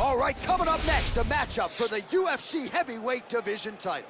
All right, coming up next, a matchup for the UFC heavyweight division title.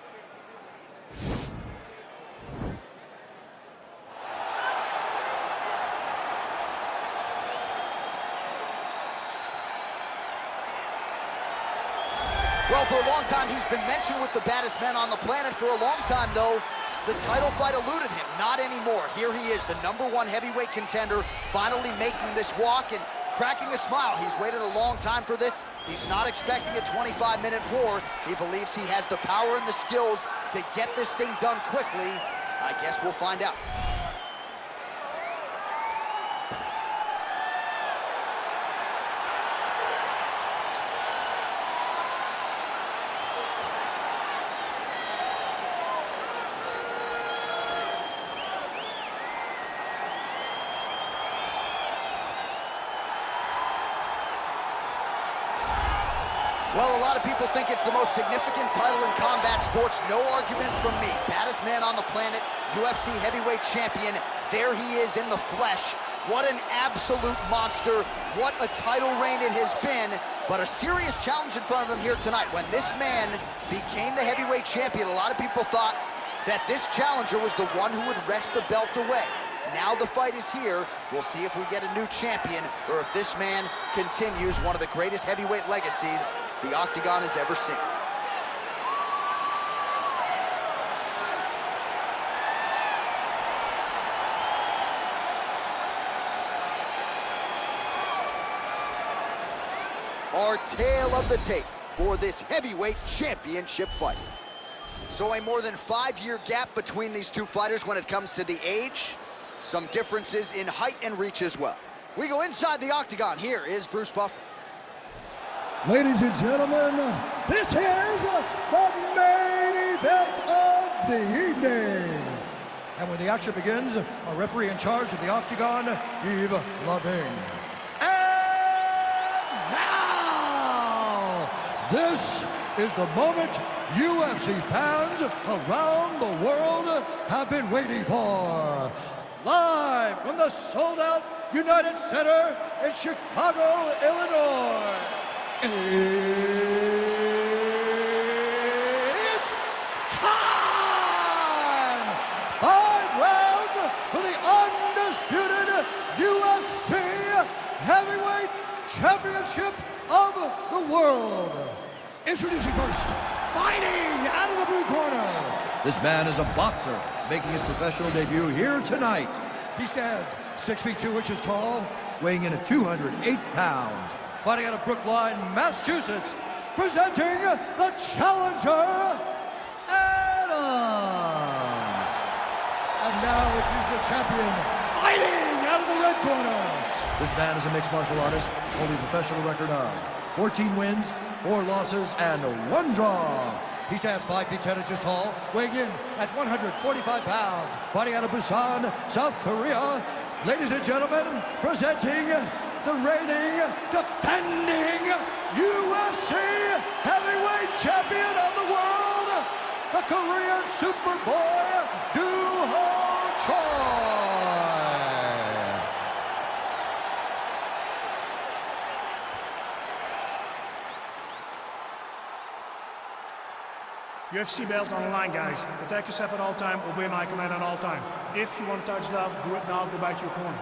Well, for a long time, he's been mentioned with the baddest men on the planet. For a long time, though, the title fight eluded him. Not anymore. Here he is, the #1 heavyweight contender, finally making this walk and cracking a smile. He's waited a long time for this. He's not expecting a 25-minute war. He believes he has the power and the skills to get this thing done quickly. I guess we'll find out. Well, a lot of people think it's the most significant title in combat sports. No argument from me. Baddest man on the planet, UFC heavyweight champion. There he is in the flesh. What an absolute monster. What a title reign it has been. But a serious challenge in front of him here tonight. When this man became the heavyweight champion, a lot of people thought that this challenger was the one who would wrest the belt away. Now the fight is here. We'll see if we get a new champion or if this man continues one of the greatest heavyweight legacies the Octagon has ever seen. Our tale of the tape for this heavyweight championship fight. So a more than 5-year gap between these two fighters when it comes to the age. Some differences in height and reach as well. We go inside the Octagon. Here is Bruce Buffer. Ladies and gentlemen, this is the main event of the evening. And when the action begins, our referee in charge of the Octagon, Yves Lavigne. And now, this is the moment UFC fans around the world have been waiting for. Live from the sold-out United Center in Chicago, Illinois. It's time! 5 rounds for the undisputed UFC Heavyweight Championship of the world. Introducing first, fighting out of the blue corner. This man is a boxer, making his professional debut here tonight. He stands 6 feet 2 inches tall, weighing in at 208 pounds. Fighting out of Brookline, Massachusetts, presenting the challenger, Adams. And now it is the champion, fighting out of the red corner. This man is a mixed martial artist, holding a professional record of 14 wins, 4 losses, and 1 draw. He stands 5 feet 10 inches tall, weighing in at 145 pounds. Fighting out of Busan, South Korea. Ladies and gentlemen, presenting the reigning, defending UFC heavyweight champion of the world, the Korean Superboy, Doo-Ho Choi. UFC belt on the line, guys. Protect yourself at all time, obey my command at all time. If you want to touch love, do it now, go back to your corner.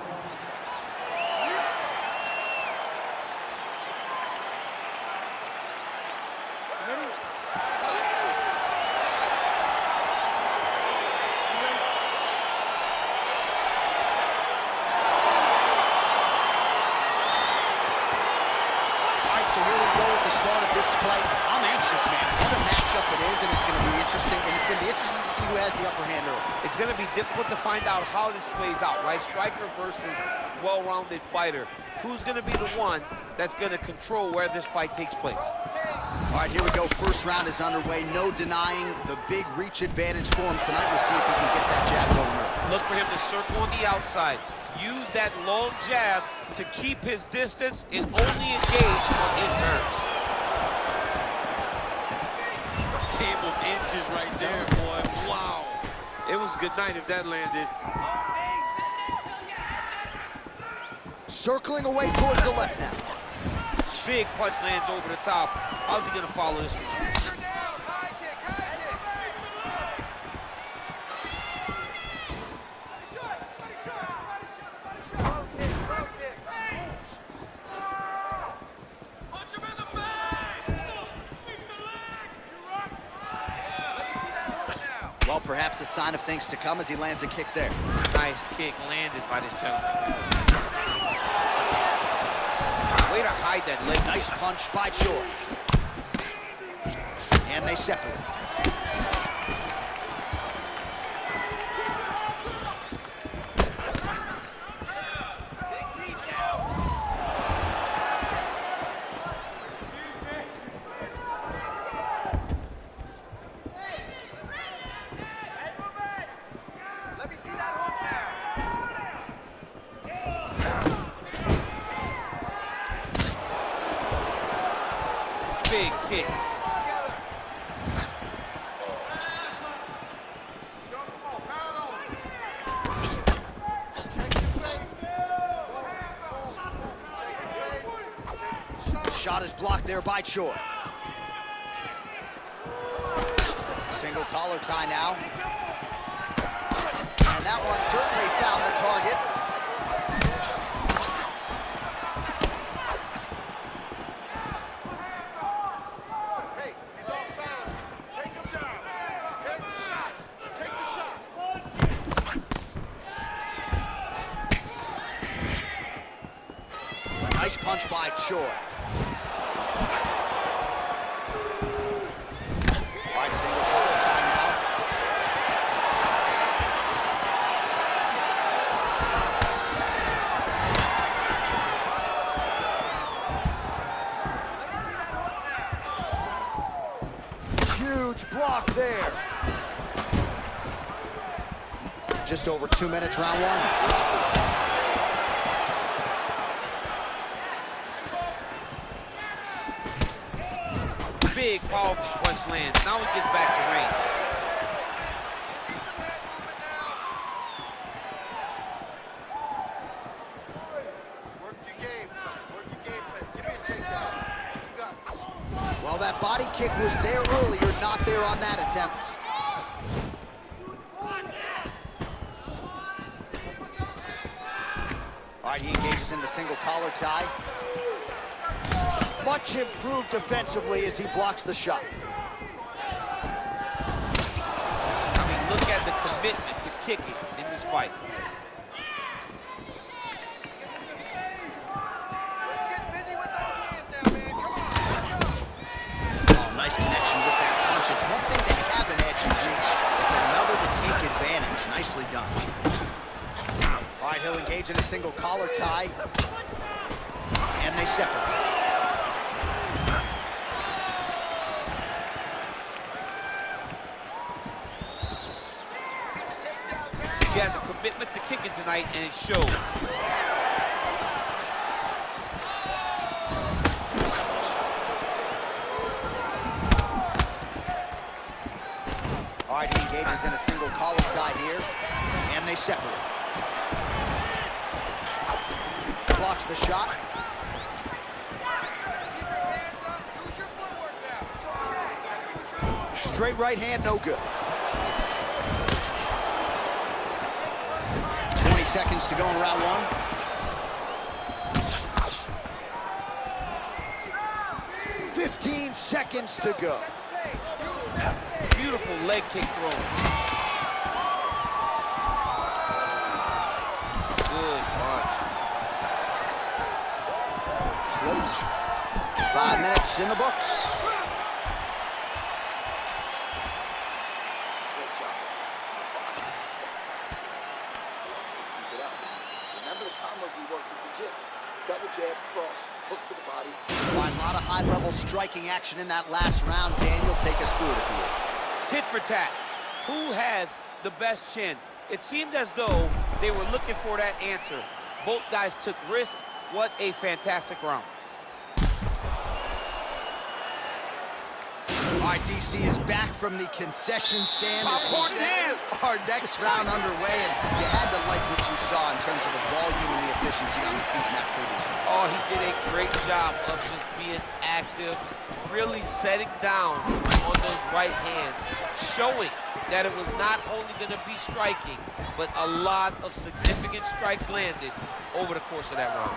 So here we go with the start of this fight. I'm anxious, man. What a matchup it is, and it's going to be interesting. And it's going to be interesting to see who has the upper hand early. It's going to be difficult to find out how this plays out, right? Striker versus well-rounded fighter. Who's going to be the one that's going to control where this fight takes place? All right, here we go. First round is underway. No denying the big reach advantage for him tonight. We'll see if he can get that jab going early. Look for him to circle on the outside. Use that long jab to keep his distance and only engage on his terms. Game of inches right there, boy. Wow. It was good night if that landed. Circling away towards the left now. Big punch lands over the top. How's he gonna follow this one? Well, perhaps a sign of things to come as he lands a kick there. Nice kick landed by this gentleman. Way to hide that leg. Nice punch by Choi. And they separate. Let me see that hook now. Big kick. Shot is blocked there by Choi. Single collar tie now. And that one certainly found the target. Hey, he's off balance. Take him down. Here's the shot. Take the shot. Nice punch by Choi. All right, single collar tie now. Let me see that hook now. Huge block there. Just over 2 minutes, round one. Big powerful punch lands. Now he gets back to range. Get some head movement now. Work your game plan. Work your game plan. Give me a takedown. You got it. Well, that body kick was there earlier, not there on that attempt. All right, he engages in the single collar tie. Much improved defensively as he blocks the shot. I mean, look at the commitment to kicking in this fight. Let's get busy with those hands now, man. Come on. Let's go. Oh, nice connection with that punch. It's one thing to have an edge and clinch. It's another to take advantage. Nicely done. All right, he'll engage in a single collar tie. And they separate. He has a commitment to kicking tonight, and it shows. All right, he engages in a single collar tie here, and they separate. Blocks the shot. Keep your hands up. Use your footwork now. It's okay. Use your footwork. Straight right hand, no good. 20 seconds to go in round one. Stop. 15 seconds to go. Beautiful leg kick throw. Good punch. Slips. 5 minutes in the books. Remember the combos we worked at the gym. Double jab, cross, hook to the body. All right, a lot of high-level striking action in that last round. Daniel, take us through it if you will. Tit for tat. Who has the best chin? It seemed as though they were looking for that answer. Both guys took risk. What a fantastic round. All right, DC is back from the concession stand as we Popcorn get our next round underway, and you had to like what you saw in terms of the volume and the efficiency on the feet in that previous round. Oh, he did a great job of just being active, really setting down on those right hands, showing that it was not only going to be striking, but a lot of significant strikes landed over the course of that round.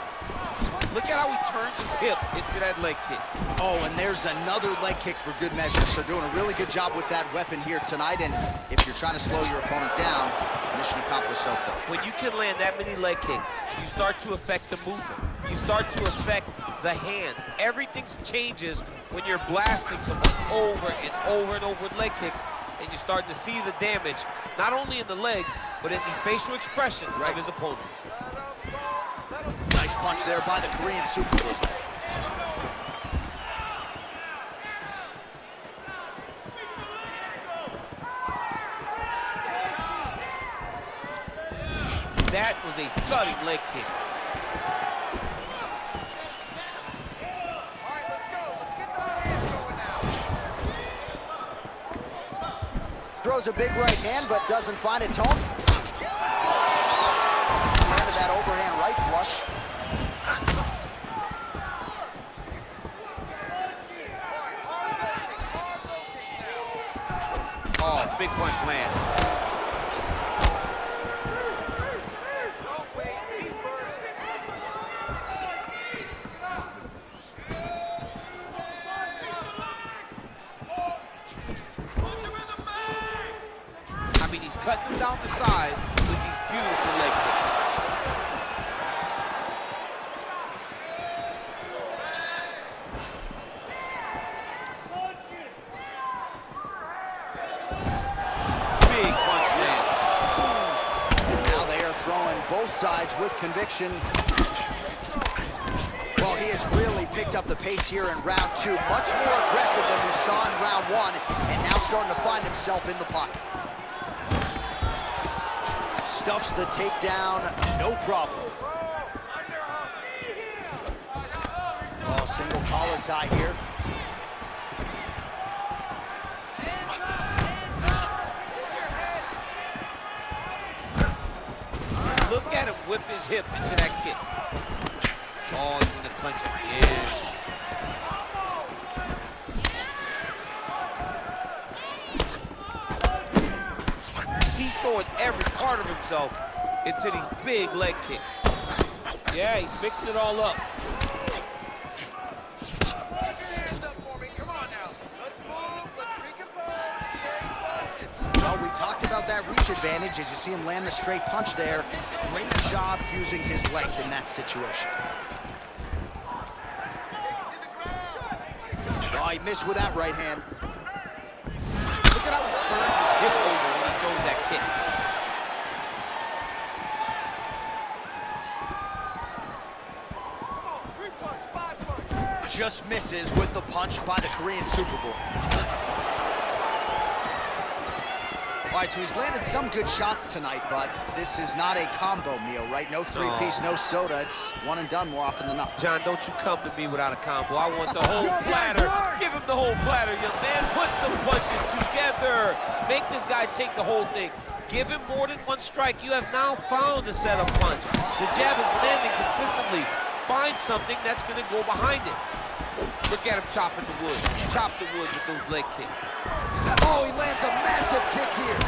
Look at how he turns his hip into that leg kick. Oh, and there's another leg kick for good measure. So doing a really good job with that weapon here tonight. And if you're trying to slow your opponent down, mission accomplished so far. When you can land that many leg kicks, you start to affect the movement. You start to affect the hands. Everything changes when you're blasting someone over and over and over with leg kicks, and you're starting to see the damage, not only in the legs, but in the facial expressions of his opponent. Nice punch there by the Korean Super Bowl. That was a thudding leg kick. All right, let's go. Let's get those hands going now. Throws a big right hand, but doesn't find its home. Landed that overhand right flush. Oh, big punch land. Don't wait, be first. I mean, he's cutting them down to size with these beautiful leg kicks. Big punch land. Now they are throwing both sides with conviction. Well, he has really picked up the pace here in round two. Much more aggressive than we saw in round one, and now starting to find himself in the pocket. Stuffs the takedown, no problem. Oh, single collar tie here. Look at him whip his hip into that kick. Oh, he's gonna clench him. Yeah. He's throwing every part of himself into these big leg kicks. Yeah, he's mixing it all up. Put your hands up for me. Come on now. Let's move. Let's recompose. Stay focused. Well, we talked about that reach advantage as you see him land the straight punch there. Great job using his length in that situation. Oh, he missed with that right hand. Look at how he turns his hip over when he throws that kick. Come on. 3 punch, 5 punch. Just misses with the punch by the Korean Super Bowl. All right, so he's landed some good shots tonight, but this is not a combo meal, right? No three-piece, no soda. It's one and done more often than not. John, don't you come to me without a combo. I want the whole platter. Give him the whole platter, young man. Put some punches together. Make this guy take the whole thing. Give him more than one strike. You have now found a setup punch. The jab is landing consistently. Find something that's going to go behind it. Look at him chopping the wood. Chop the wood with those leg kicks. Oh, he lands a massive kick here.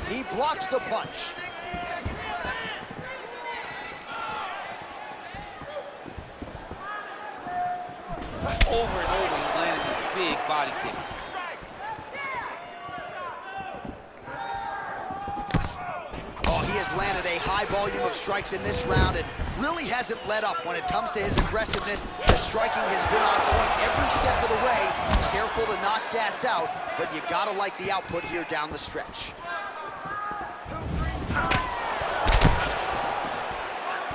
He blocks the punch. Over and over, he landed these big body kicks. Oh, he has landed a high volume of strikes in this round and really hasn't let up when it comes to his aggressiveness. The striking has been on point every step of the way. Careful to not gas out, but you gotta like the output here down the stretch.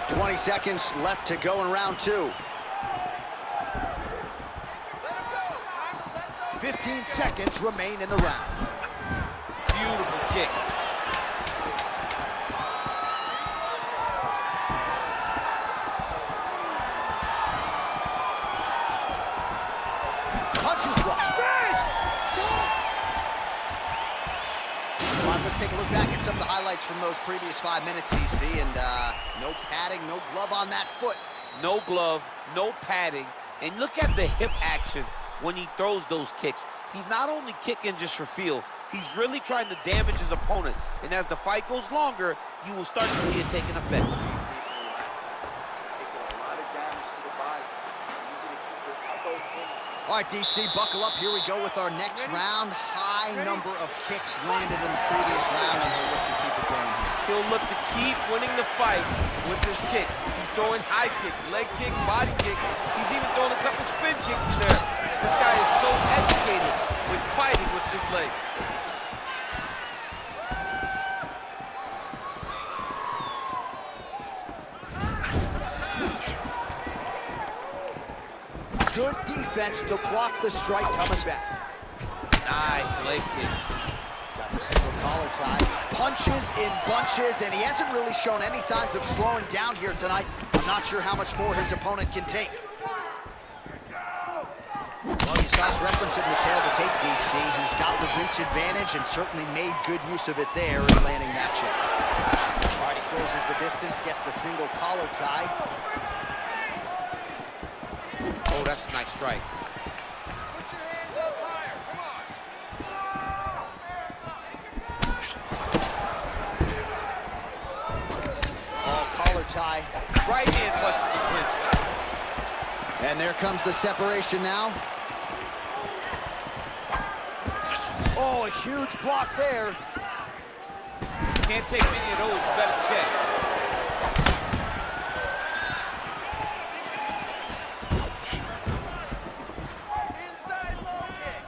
20 seconds left to go in round two. 15 seconds remain in the round. Beautiful kick. Let's take a look back at some of the highlights from those previous 5 minutes, DC, and no padding, no glove on that foot. No glove, no padding, and look at the hip action when he throws those kicks. He's not only kicking just for feel, he's really trying to damage his opponent. And as the fight goes longer, you will start to see it taking effect. Taking a lot of damage to the body. I need you to keep your elbows in. All right, DC, buckle up. Here we go with our next round. High number of kicks landed in the previous round, and he'll look to keep it going here. He'll look to keep winning the fight with his kicks. He's throwing high kicks, leg kicks, body kicks. He's even throwing a couple spin kicks in there. This guy is so educated with fighting with his legs. Good defense to block the strike coming back. Nice leg kick. Got the single collar tie. Punches in bunches, and he hasn't really shown any signs of slowing down here tonight. I'm not sure how much more his opponent can take. Well, you saw us reference it in the tail to take, DC. He's got the reach advantage and certainly made good use of it there in landing that check. All right, he closes the distance, gets the single collar tie. Oh, that's a nice strike. Put your hands up higher. Come on. Oh, collar tie. Right hand punch in the clinch. And there comes the separation now. Oh, a huge block there. Can't take many of those, you better check. Inside low kick.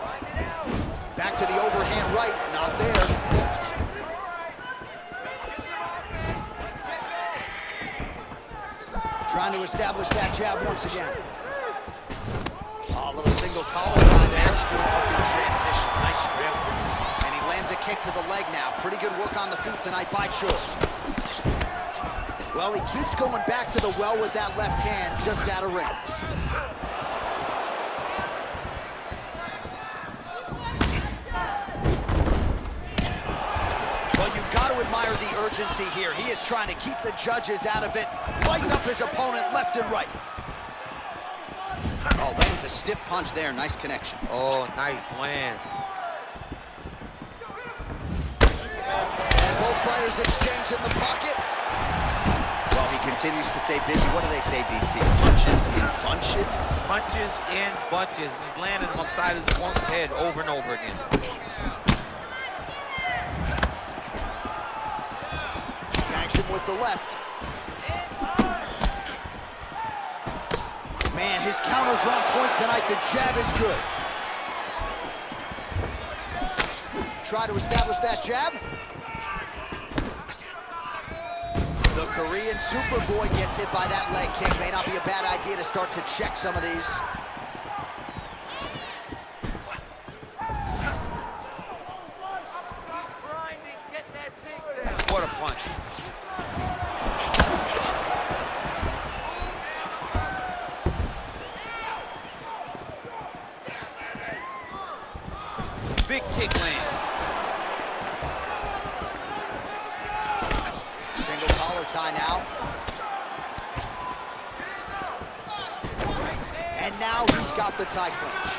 Find it out. Back to the overhand right, not there. All right. Let's get some offense. Let's get going. Trying to establish that jab once again. Oh, a little single collar tie there. Master of the transition. Nice grip. And he lands a kick to the leg now. Pretty good work on the feet tonight by Choice. Well, he keeps going back to the well with that left hand, just out of range. Well, you got to admire the urgency here. He is trying to keep the judges out of it, lighting up his opponent left and right. Oh, lands a stiff punch there. Nice connection. Oh, nice land. And both fighters exchange in the pocket. Well, he continues to stay busy. What do they say, DC? Punches in bunches? Punches in bunches. He's landing them upside his opponent's head over and over again. Tags him with the left. Man, his counters are on point tonight. The jab is good. Try to establish that jab. The Korean Superboy gets hit by that leg kick. May not be a bad idea to start to check some of these. Grinding, get that takedown. What a punch. Big kick land. Single collar tie now. And now he's got the tie clinch.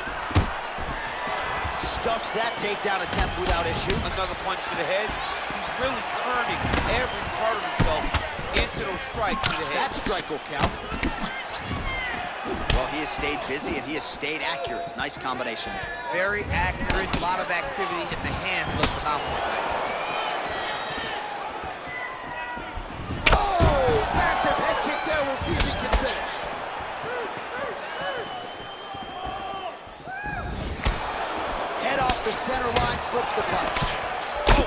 Stuffs that takedown attempt without issue. Another punch to the head. He's really turning every part of himself into those strikes to the head. That strike will count. Well, he has stayed busy and he has stayed accurate. Nice combination. Very accurate, a lot of activity in the hands look phenomenal. Oh, massive head kick there. We'll see if he can finish. Head off the center line, slips the punch. Oh,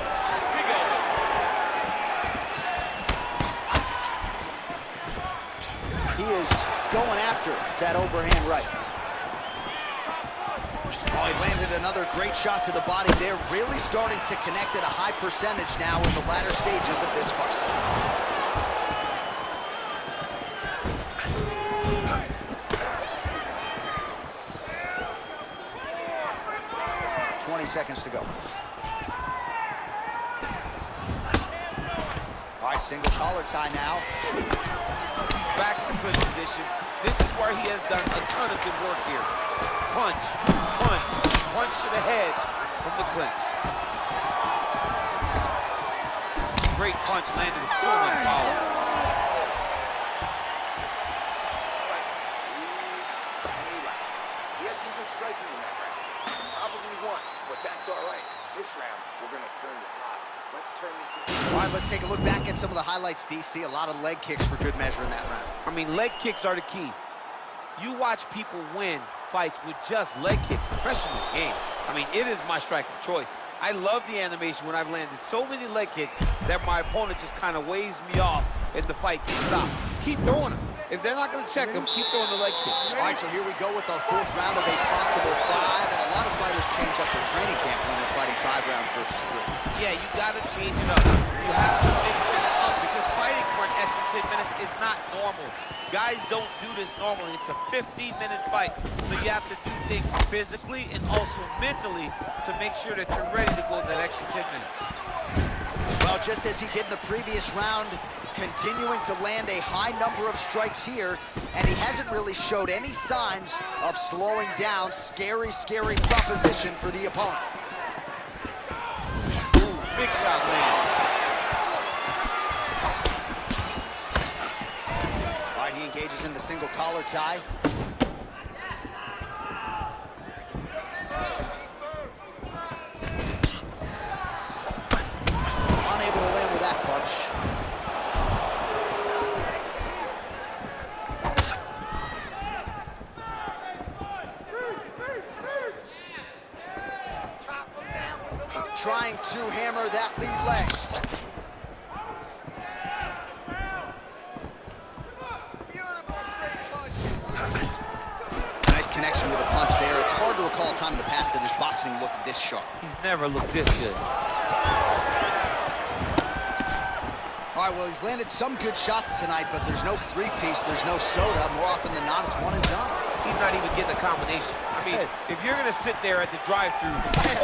big elbow. He is going after that overhand right. Oh, he landed another great shot to the body there. Really starting to connect at a high percentage now in the latter stages of this fight. seconds to go. All right, single collar tie now. Back to the clinch position. This is where he has done a ton of good work here. Punch, punch, punch to the head from the clinch. Great punch landed with so much power. He had some good striking in that round. Probably won, but that's all right. This round, we're going to turn the tide. Let's turn this in. All right, let's take a look back at some of the highlights, DC. A lot of leg kicks for good measure in that round. I mean, leg kicks are the key. You watch people win fights with just leg kicks, especially in this game. I mean, it is my strike of choice. I love the animation when I've landed so many leg kicks that my opponent just kind of waves me off and the fight can stop. Keep throwing them. If they're not going to check them, keep throwing the leg kick. All right, so here we go with our fourth round of a possible 5, and a lot of fighters change up their training camp when they're fighting 5 rounds versus 3. Yeah, you got to change it up. You have to mix it up because fighting for an extra 10 minutes is not normal. Guys don't do this normally. It's a 15-minute fight, so you have to do things physically and also mentally to make sure that you're ready to go that extra 10 minutes. Well, just as he did in the previous round, continuing to land a high number of strikes here, and he hasn't really showed any signs of slowing down. Scary, scary proposition for the opponent. Ooh, big shot lands. All right, he engages in the single collar tie. Unable to land with that punch. Trying to hammer that lead leg. Nice connection with a punch there. It's hard to recall a time in the past that his boxing looked this sharp. He's never looked this good. All right, well, he's landed some good shots tonight, but there's no three-piece, there's no soda. More often than not, it's one and done. He's not even getting a combination. I mean, if you're going to sit there at the drive-thru,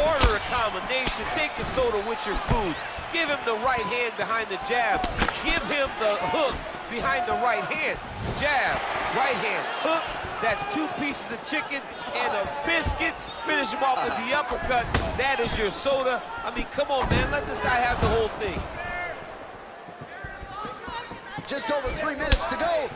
order a combination, take the soda with your food, give him the right hand behind the jab, give him the hook behind the right hand. Jab, right hand, hook. That's 2 pieces of chicken and a biscuit. Finish him off with the uppercut. That is your soda. I mean, come on, man. Let this guy have the whole thing. Just over 3 minutes to go.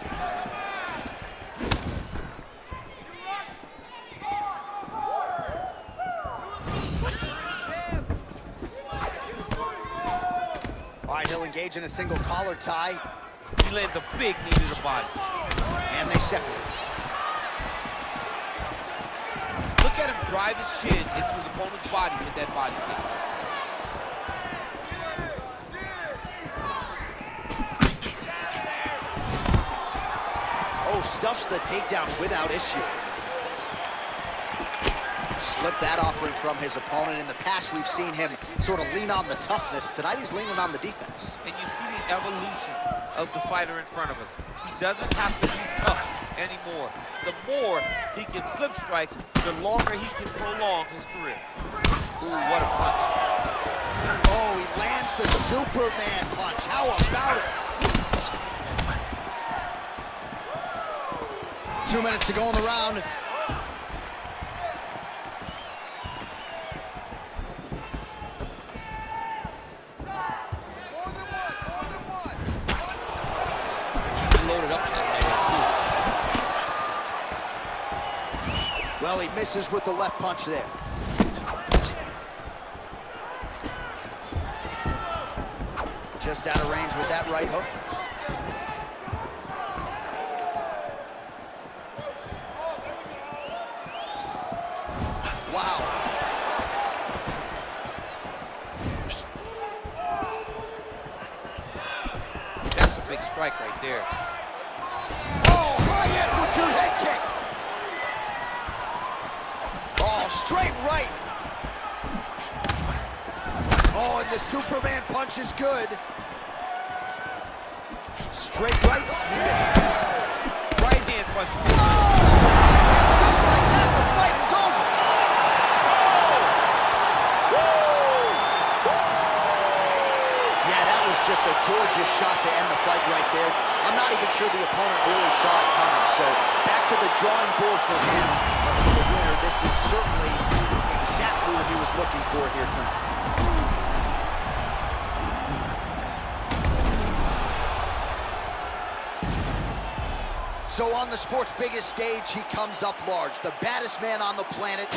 All right, he'll engage in a single collar tie. He lands a big knee to the body. And they separate. Look at him drive his shin into his opponent's body with that body kick. Oh, stuffs the takedown without issue. Slipped that offering from his opponent. In the past, we've seen him sort of lean on the toughness. Tonight, he's leaning on the defense. And you see the evolution of the fighter in front of us. He doesn't have to be tough anymore. The more he can slip strikes, the longer he can prolong his career. Ooh, what a punch. Oh, he lands the Superman punch. How about it? 2 minutes to go in the round. Loaded up in that right hand, too. Well, he misses with the left punch there. Just out of range with that right hook. Wow. That's a big strike right there. Oh, high amplitude head kick. Oh, straight right. Oh, and the Superman punch is good. Straight right, he misses. Right hand punch. Oh! And just like that, the fight is over. I'm not even sure the opponent really saw it coming. So back to the drawing board for him. But for the winner, this is certainly exactly what he was looking for here tonight. So on the sport's biggest stage, he comes up large. The baddest man on the planet.